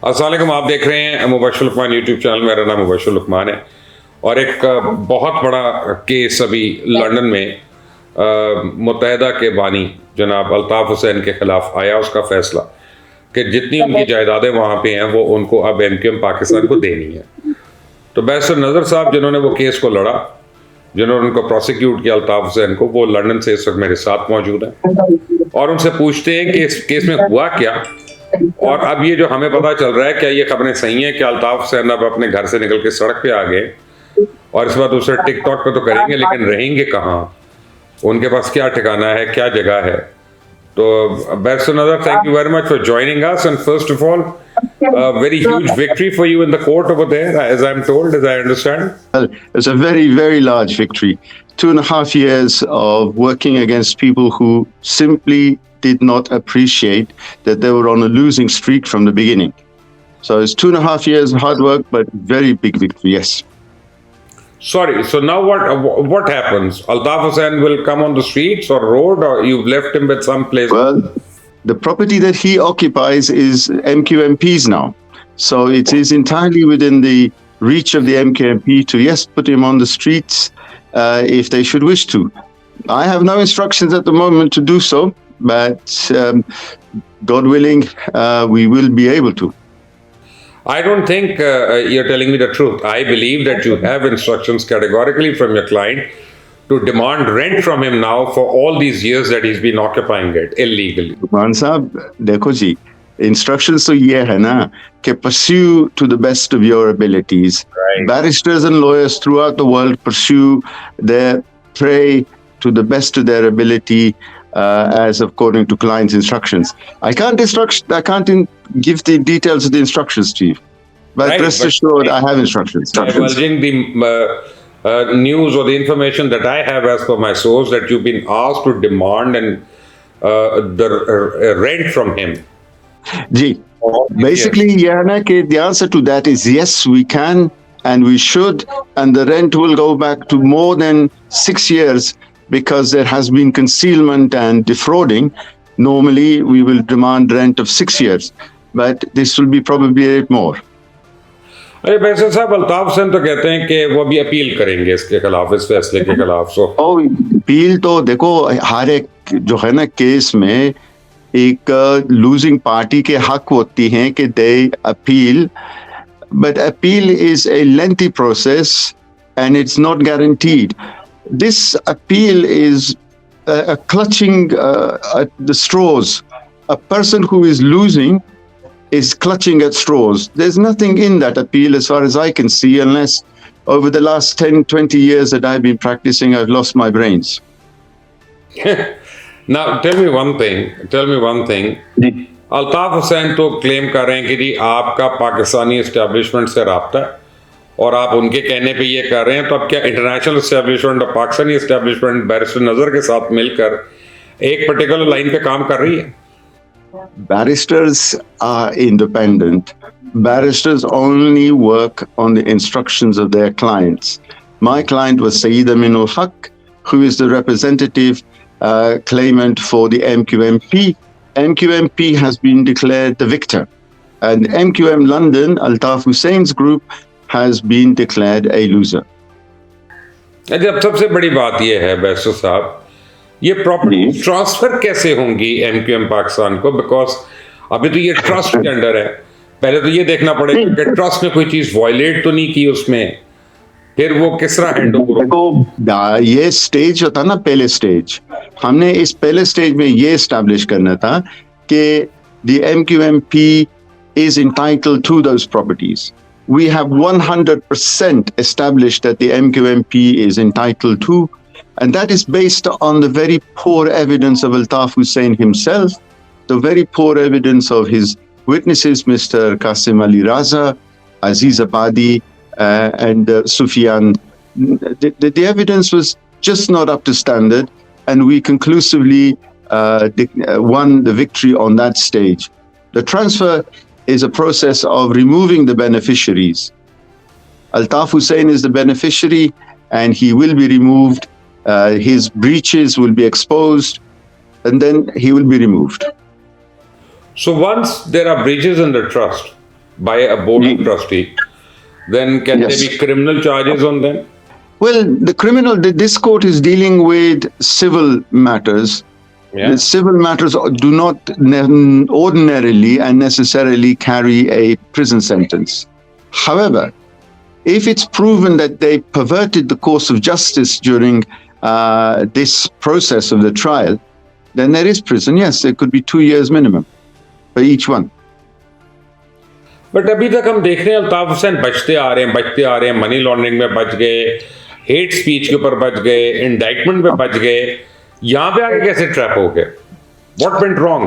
अस्सलाम वालेकुम, आप देख रहे हैं मुबशर लुकमान यूट्यूब चैनल। मेरा नाम मुबशर लुकमान है और एक बहुत बड़ा केस अभी लंदन में मुत्तहदा के बानी जनाब अल्ताफ हुसैन के खिलाफ आया। उसका फैसला कि जितनी उनकी जायदादें वहाँ पे हैं वो उनको अब MQM पाकिस्तान को देनी है। तो बैरिस्टर नज़र साहब जिन्होंने वो केस को लड़ा, जिन्होंने उनको प्रोसिक्यूट किया अल्ताफ हुसैन को, वो लंदन से इस वक्त मेरे साथ मौजूद हैं और उनसे पूछते हैं कि इस केस में हुआ क्या और अब ये जो हमें पता चल रहा है क्या ये खबरें सही हैं कि अल्ताफ हुसैन अब अपने घर से निकल के सड़क पे आ गए और इस बार दूसरे टिकटॉक पे तो करेंगे लेकिन रहेंगे कहाँ, उनके पास क्या ठिकाना है, क्या जगह है। तो Barrister Nazar, thank you very much for joining us, and first of all, a very huge victory for you in the court over there, as I'm told, as I understand. Well, it's a very, very large victory. 2.5 years of working against people who simply did not appreciate that they were on a losing streak from the beginning. So it's 2.5 years of hard work, but very big victory, yes. Sorry, so now what happens? Altaf Hussain will come on the streets or road, or you've left him with some place? Well, the property that he occupies is MQM-P's now. So it is entirely within the reach of the MQM-P to, yes, put him on the streets if they should wish to. I have no instructions at the moment to do so, but God willing, we will be able to. I don't think you're telling me the truth. I believe that you have instructions categorically from your client to demand rent from him now for all these years that he's been occupying it illegally. Maan Sahab, dekho ji, instructions to ye hai na कि pursue to the best of your abilities. Right. Barristers and lawyers throughout the world pursue their prey to the best of their ability as according to client's instructions. I can't give the details of the instructions to you, but right, rest assured I have instructions. Divulging the news or the information that I have as per my source that you've been asked to demand and the rent from him. Ji, basically, the answer to that is yes, we can and we should, and the rent will go back to more than 6 years because there has been concealment and defrauding. Normally, we will demand rent of 6 years, but this will be probably a bit more. अरे barrister साहब, अल्ताफ हुसैन तो कहते हैं कि वो भी appeal करेंगे इसके खिलाफ, इस फैसले के खिलाफ। सो अपील तो देखो, हर एक जो है ना केस में एक लूजिंग पार्टी के हक होती हैं कि दे appeal, but appeal is a lengthy process and it's not guaranteed. This appeal is clutching at the straws. A person who is losing is clutching at straws. There's nothing in that appeal as far as I can see, unless over the last 10-20 years that I've been practicing, I've lost my brains. Now, tell me one thing. Altaf Hussain तो claim कर रहे हैं कि जी आपका Pakistani establishment से राब्ता है और आप उनके कहने पे ये कर रहे हैं, तो अब क्या इंटरनेशनल एस्टेब्लिशमेंट और पाकिस्तानी एस्टेब्लिशमेंट बैरिस्टर नज़र के साथ मिलकर एक पर्टिकुलर लाइन पे काम कर रही है? Barristers are independent. Barristers only work on the instructions of their clients. My client was Saeed Aminul Haq, who is the representative claimant for the MQM-P. MQM-P has been declared the victor, and MQM London, Altaf Hussein's group, has been declared a loser. अब सबसे बड़ी बात यह है barrister साहब, ये property transfer कैसे होंगी MQM पाकिस्तान को? बिकॉज अभी तो ये ट्रस्ट के अंडर है, पहले तो ये देखना पड़ेगा कि ट्रस्ट ने कोई चीज वायलेट तो नहीं की उसमें, फिर वो किस तरह हैंड ओवर। देखो, ये स्टेज होता ना, पहले स्टेज, हमने इस पहले स्टेज में ये एस्टैब्लिश करना था कि the MQM-P is entitled to those properties. We have 100% established that the MQM-P is entitled to, and that is based on the very poor evidence of Altaf Hussain himself, the very poor evidence of his witnesses, Mr. Qasim Ali Raza, Aziz Abadi, and Sufyan. The evidence was just not up to standard, and we conclusively won the victory on that stage. The transfer is a process of removing the beneficiaries. Altaf Hussain is the beneficiary, and he will be removed. His breaches will be exposed, and then he will be removed. So once there are breaches in the trust, by a board of trustee, then can Yes. there be criminal charges on them? Well, this court is dealing with civil matters. Yeah. The civil matters do not ordinarily and necessarily carry a prison sentence. However, if it's proven that they perverted the course of justice during this process of the trial, then there is prison. Yes, there could be 2 years minimum for each one. But अभी तक हम देख रहे हैं अल्ताफ हुसैन बचते आ रहे हैं, money laundering में बच गए, हेट स्पीच के ऊपर बच गए, इंडाइटमेंट में बच गए, यहाँ पे आके कैसे ट्रैप हो गए? What went wrong?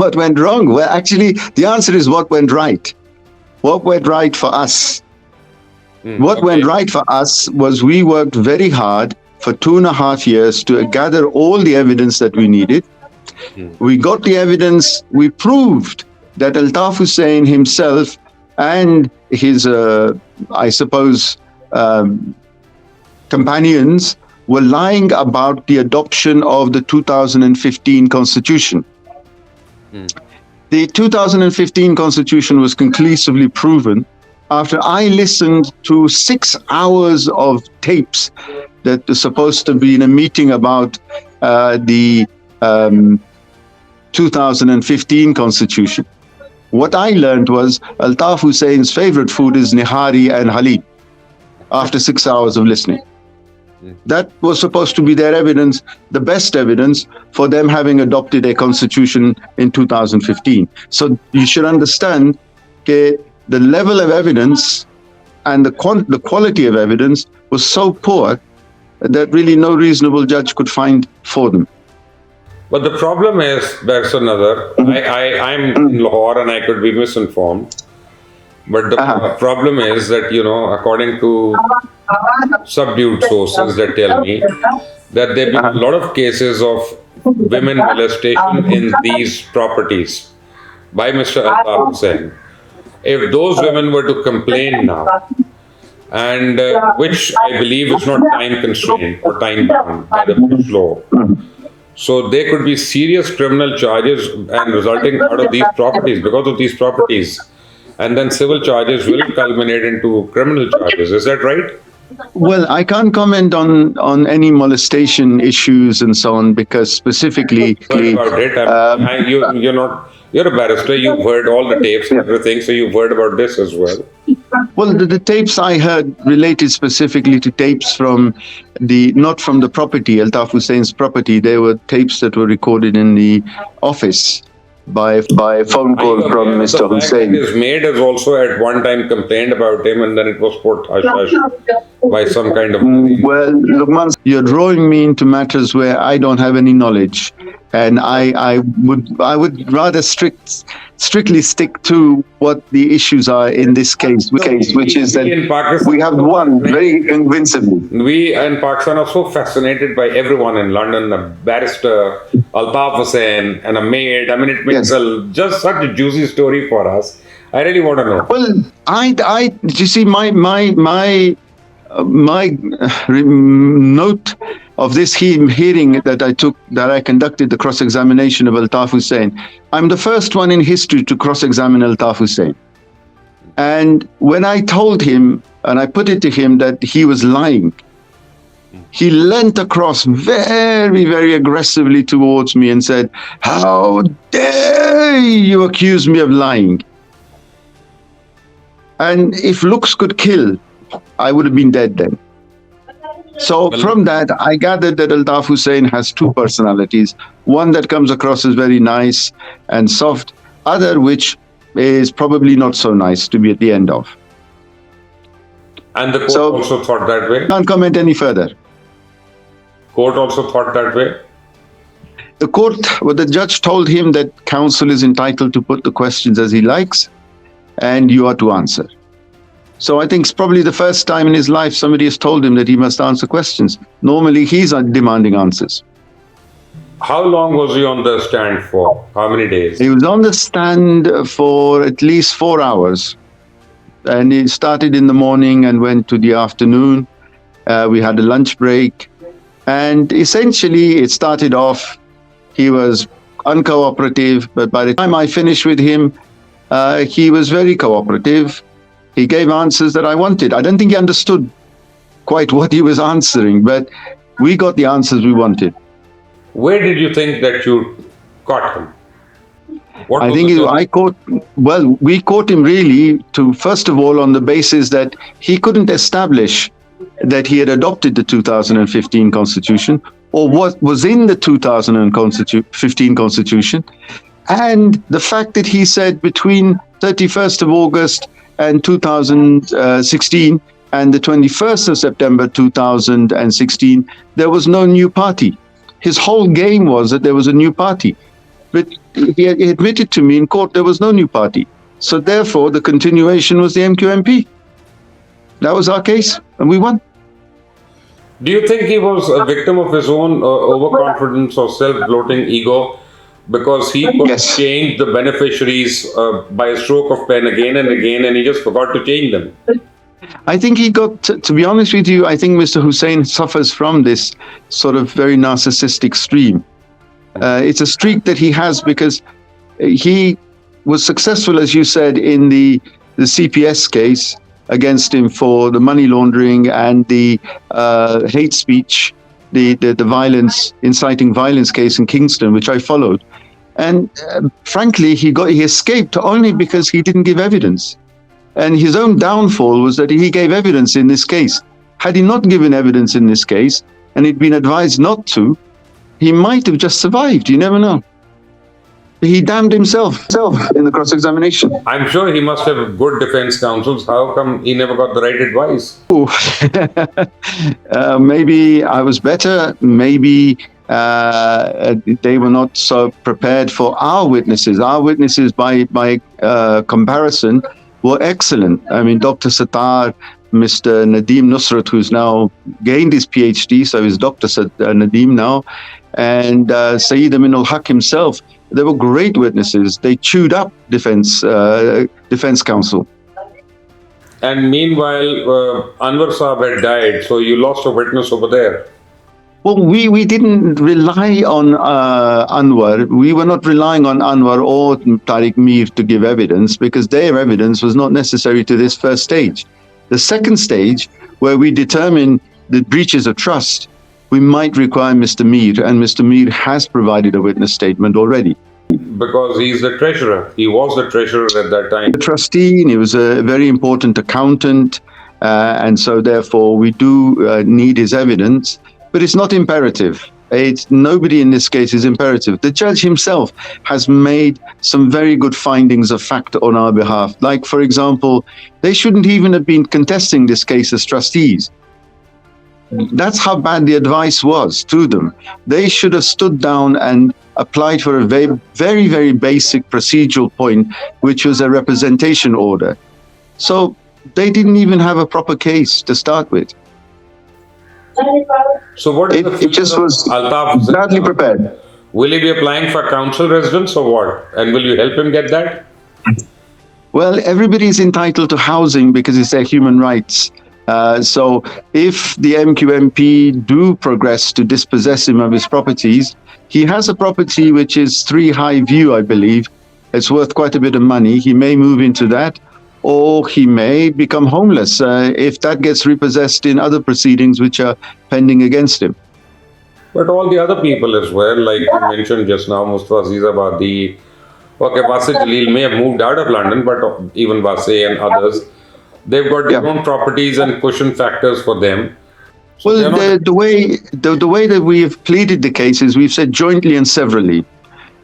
What went wrong? Well, actually, the answer is what went right. What went right for us? What went right for us was we worked very hard for 2.5 years to gather all the evidence that we needed. We got the evidence. We proved that Altaf Hussain himself and his, I suppose, companions were lying about the adoption of the 2015 Constitution. The 2015 Constitution was conclusively proven after I listened to 6 hours of tapes that were supposed to be in a meeting about the 2015 Constitution. What I learned was Altaf Hussein's favorite food is nihari and halim after 6 hours of listening. That was supposed to be their evidence, the best evidence for them having adopted a constitution in 2015. So you should understand that the level of evidence and the quality of evidence was so poor that really no reasonable judge could find for them. But the problem is, Barrister Nazar, I'm in Lahore and I could be misinformed. But the problem is that, according to subdued sources that tell me that there have been a lot of cases of women molestation in these properties by Mr. Altaf Hussain. If those women were to complain now, and which I believe is not time constrained or time bound by the British law, so there could be serious criminal charges and resulting out of these properties, because of these properties, and then civil charges will culminate into criminal charges. Is that right? Well, I can't comment on any molestation issues and so on, because specifically... Sorry about it. You're a barrister, you've heard all the tapes and everything, so you've heard about this as well. Well, the tapes I heard related specifically to tapes from not from the property, Altaf Hussein's property. They were tapes that were recorded in the office by a phone call from Mr. Hussain. His maid has also at one time complained about him, and then it was put hush by some kind of... Well, Lucman, you're drawing me into matters where I don't have any knowledge, and I would rather strictly stick to what the issues are in this case, which is that we have won very convincingly. We in Pakistan are so fascinated by everyone in London, a barrister, Altaf Hussain, and a maid. I mean, it makes just such a juicy story for us. I really want to know. Well, you see, my note of this hearing that I conducted the cross-examination of Altaf Hussain. I'm the first one in history to cross-examine Altaf Hussain. And when I told him, and I put it to him that he was lying, he leant across very, very aggressively towards me and said, "How dare you accuse me of lying?" And if looks could kill, I would have been dead then. So from that, I gathered that Altaf Hussain has two personalities. One that comes across as very nice and soft, other which is probably not so nice to be at the end of. And the court also thought that way? Can't comment any further. Court also thought that way? The judge told him that counsel is entitled to put the questions as he likes, and you are to answer. So I think it's probably the first time in his life somebody has told him that he must answer questions. Normally, he's demanding answers. How long was he on the stand for? How many days? He was on the stand for at least 4 hours. And he started in the morning and went to the afternoon. We had a lunch break. And essentially, it started off, he was uncooperative. But by the time I finished with him, he was very cooperative. He gave answers that I wanted. I don't think he understood quite what he was answering, but we got the answers we wanted. Where did you think that you caught him? I think we caught him really first of all, on the basis that he couldn't establish that he had adopted the 2015 Constitution or what was in the 2015 Constitution, and the fact that he said between 31st of August and 2016 and the 21st of September 2016, there was no new party. His whole game was that there was a new party. But he admitted to me in court there was no new party. So therefore, the continuation was the MQM-P. That was our case, and we won. Do you think he was a victim of his own overconfidence or self-bloating ego, because he could change the beneficiaries by a stroke of pen again and again, and he just forgot to change them? I think he got, to be honest with you, I think Mr. Hussain suffers from this sort of very narcissistic stream. It's a streak that he has because he was successful, as you said, in the CPS case against him for the money laundering and the hate speech, the violence, inciting violence case in Kingston, which I followed. And frankly, he escaped only because he didn't give evidence. And his own downfall was that he gave evidence in this case. Had he not given evidence in this case, and he'd been advised not to, he might have just survived. You never know. He damned himself in the cross-examination. I'm sure he must have good defense counsels. How come he never got the right advice? Maybe I was better. Maybe they were not so prepared for our witnesses. Our witnesses, by comparison, were excellent. I mean, Dr. Sattar, Mr. Nadeem Nusrat, who's now gained his PhD, so he's Dr. Nadeem now, and Saeed Amin ul-Haq himself. They were great witnesses. They chewed up defense counsel. And meanwhile, Anwar Saab had died, so you lost a witness over there. Well, we didn't rely on Anwar. We were not relying on Anwar or Tariq Mir to give evidence, because their evidence was not necessary to this first stage. The second stage, where we determine the breaches of trust, we might require Mr. Mir, and Mr. Mir has provided a witness statement already. Because he's the treasurer. He was the treasurer at that time. The trustee, and he was a very important accountant, and so therefore we do need his evidence, but it's not imperative. Nobody in this case is imperative. The judge himself has made some very good findings of fact on our behalf. Like, for example, they shouldn't even have been contesting this case as trustees. That's how bad the advice was to them. They should have stood down and applied for a very, very, very basic procedural point, which was a representation order. So they didn't even have a proper case to start with. So what is it just was Altaf Hussain? Badly prepared. Will he be applying for council residence or what? And will you help him get that? Well, everybody is entitled to housing because it's their human rights. So if the MQM-P do progress to dispossess him of his properties, he has a property which is 3 High View, I believe. It's worth quite a bit of money. He may move into that, or he may become homeless if that gets repossessed in other proceedings which are pending against him. But all the other people as well, like you mentioned just now, Mustafa Zizabadi, okay, Wasi Jalil may have moved out of London, but even Wasi and others, they've got their own properties and cushion factors for them. So well, the way that we have pleaded the case is we've said jointly and severally.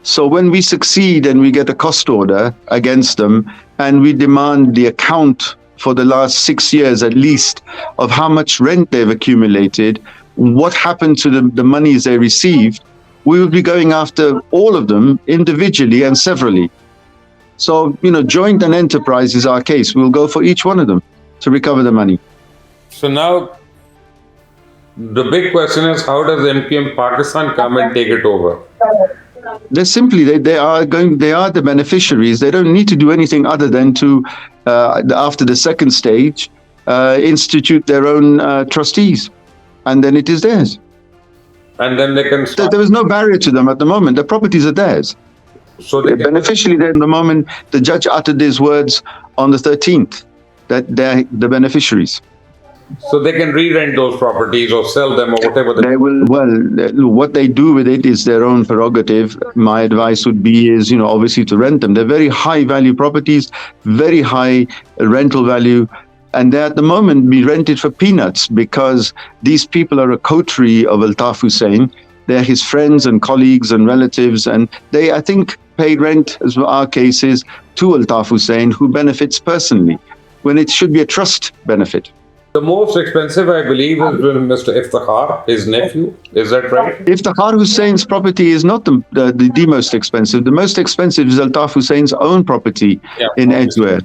So when we succeed and we get a cost order against them and we demand the account for the last 6 years at least of how much rent they've accumulated, what happened to the monies they received, we will be going after all of them individually and severally. So, joint and enterprise is our case. We'll go for each one of them to recover the money. So now, the big question is, how does MQM Pakistan come and take it over? They're simply, they are the beneficiaries. They don't need to do anything other than to, after the second stage, institute their own trustees. And then it is theirs. And then they can start. There is no barrier to them at the moment. The properties are theirs. So they beneficially, at the moment the judge uttered these words on the 13th, that they're the beneficiaries. So they can re-rent those properties or sell them or whatever. They will. Well, what they do with it is their own prerogative. My advice would be is, obviously to rent them. They're very high value properties, very high rental value. And they at the moment be rented for peanuts because these people are a coterie of Altaf Hussain. They're his friends and colleagues and relatives. And they, I think, paid rent, as our case is, to Altaf Hussain, who benefits personally, when it should be a trust benefit. The most expensive, I believe, is with Mr. Iftikhar, his nephew. Is that right? Iftikhar Hussein's property is not the most expensive. The most expensive is Altaf Hussein's own property in Edgware.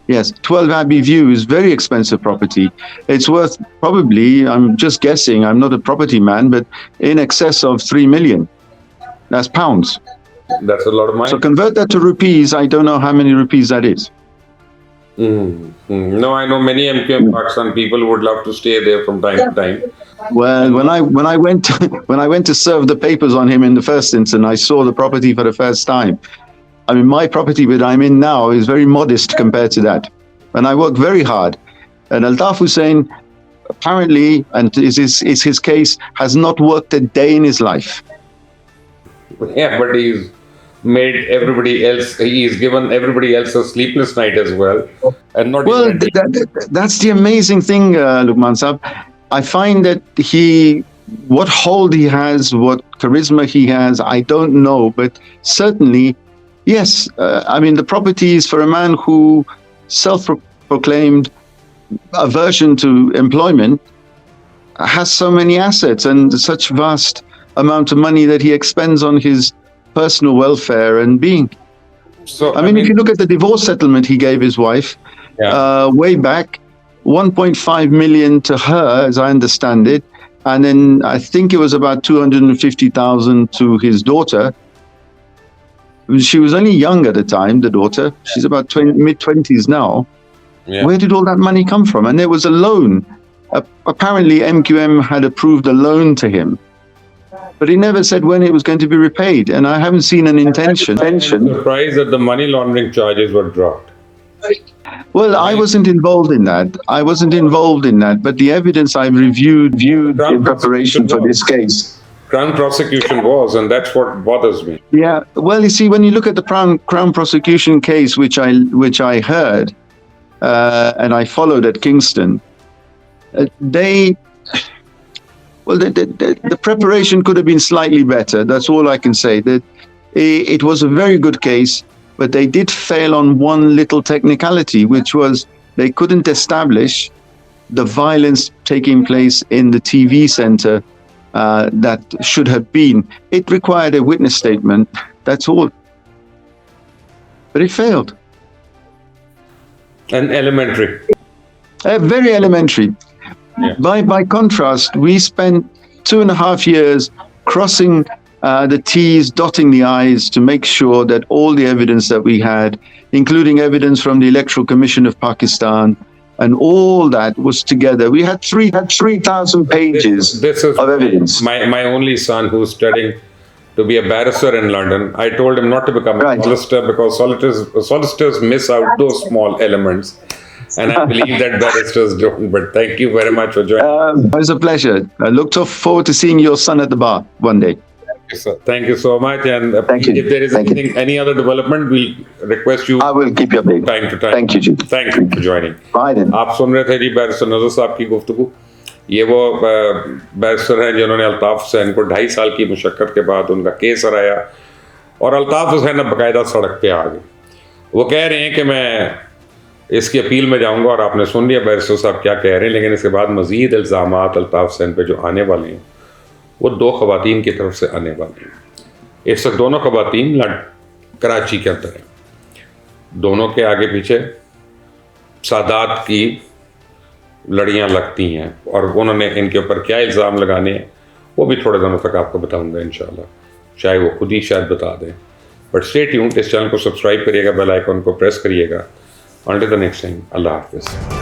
Yes, 12 Abbey View is very expensive property. It's worth probably, I'm just guessing, I'm not a property man, but in excess of 3 million. That's pounds. That's a lot of money. So convert that to rupees, I don't know how many rupees that is. No, I know many MQM Pakistan people who would love to stay there from time to time. Well, when I went to serve the papers on him in the first instance, I saw the property for the first time. I mean, my property that I'm in now is very modest compared to that, and I work very hard. And Altaf Hussain, apparently, and is his case, has not worked a day in his life. Yeah, but he's made everybody else, he's given everybody else a sleepless night as well. And not well, that's the amazing thing, Lucman Saab. I find that what hold he has, what charisma he has, I don't know, but certainly, yes, I mean, the properties for a man who self-proclaimed aversion to employment has so many assets and such vast amount of money that he expends on his personal welfare and being. So I mean, if you look at the divorce settlement he gave his wife, way back, 1.5 million to her, as I understand it, and then I think it was about 250,000 to his daughter. She was only young at the time, the daughter. She's about mid-20s now. Yeah. Where did all that money come from? And there was a loan. Apparently MQM had approved a loan to him, but he never said when it was going to be repaid, and I haven't seen an intention. I'm surprised that the money laundering charges were dropped. Well, I wasn't involved in that. But the evidence I've reviewed in preparation for this case. Crown prosecution was, and that's what bothers me. Yeah, well, you see, when you look at the Crown prosecution case, which I heard, and I followed at Kingston, the preparation could have been slightly better. That's all I can say. That it was a very good case, but they did fail on one little technicality, which was they couldn't establish the violence taking place in the TV center that should have been. It required a witness statement. That's all. But it failed. And elementary. Very elementary. Yeah. By contrast, we spent 2.5 years crossing the T's, dotting the I's to make sure that all the evidence that we had, including evidence from the Electoral Commission of Pakistan, and all that was together. We had 3,000 pages of evidence. My only son, who's studying to be a barrister in London, I told him not to become a solicitor because solicitors miss out those small elements. And I believe that barristers don't. But thank you very much for joining. It was a pleasure. I look forward to seeing your son at the bar one day. Thank you, sir. Thank you so much. And if there is any other development, we'll request you. I will keep you updated. Time to time. Thank you, Ji. Thank you for joining. Bye then. आप सुन रहे थे जी barrister नज़र साहब की गुफ्तगू। ये वो barrister हैं जिन्होंने अल्ताफ हुसैन को 2.5 साल की मुशक्क़त के बाद उनका केस हराया, और अल्ताफ हुसैन अब बाकायदा सड़क पे आ गए। वो कह रहे हैं कि मैं इसकी अपील में जाऊंगा, और आपने सुन लिया बैरिस्टर साहब क्या कह रहे हैं, लेकिन इसके बाद मज़ीद इल्ज़ामात अल्ताफ हुसैन पे जो आने वाले हैं वो 2 ख़वातीन की तरफ से आने वाले हैं। इस वक्त दोनों ख़वातीन कराची के अंदर हैं, दोनों के आगे पीछे सादात की लड़ियां लगती हैं, और उन्होंने इनके ऊपर क्या इल्ज़ाम लगाने हैं वो भी थोड़े दिनों तक आपको बताऊंगा इंशाल्लाह, चाहे वो खुद ही शायद बता दें। बट स्टे ट्यून्ड, इस चैनल को सब्सक्राइब करिएगा, बेल आइकन को प्रेस करिएगा। Until the next time, Allah Hafiz.